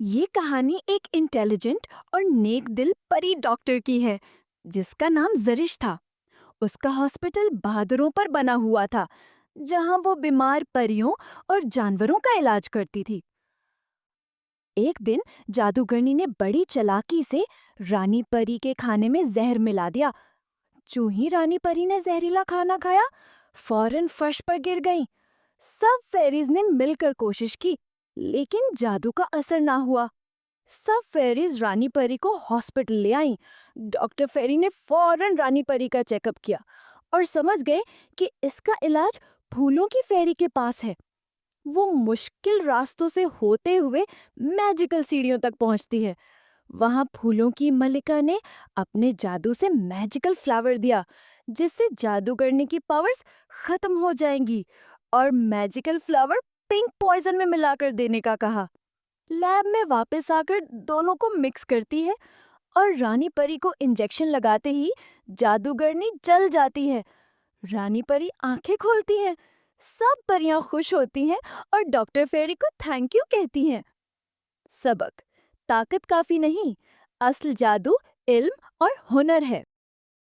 ये कहानी एक इंटेलिजेंट और नेक दिल परी डॉक्टर की है जिसका नाम जरिश था। उसका हॉस्पिटल बहादुरों पर बना हुआ था, जहां वो बीमार परियों और जानवरों का इलाज करती थी। एक दिन जादूगरनी ने बड़ी चालाकी से रानी परी के खाने में जहर मिला दिया। जो ही रानी परी ने जहरीला खाना खाया, फौरन फर्श पर गिर गईं। सब फेरीज ने मिलकर कोशिश की, लेकिन जादू का असर ना हुआ। सब फेरीज रानी परी को हॉस्पिटल ले आईं। डॉक्टर फेरी ने फौरन रानी परी का चेकअप किया और समझ गए कि इसका इलाज फूलों की फेरी के पास है। वो मुश्किल रास्तों से होते हुए मैजिकल सीढ़ियों तक पहुंचती है। वहां फूलों की मलिका ने अपने जादू से मैजिकल फ्लावर दिया, जिससे जादू करने की पावर्स खत्म हो जाएंगी, और मैजिकल फ्लावर पिंक पॉइजन में मिलाकर देने का कहा। लैब में वापस आकर दोनों को मिक्स करती है और रानी परी को इंजेक्शन लगाते ही जादूगरनी जल जाती है। रानी परी आंखें खोलती हैं, सब परियां खुश होती हैं और डॉक्टर फेरी को थैंक यू कहती हैं। सबक: ताकत काफी नहीं, असल जादू इल्म और हुनर है।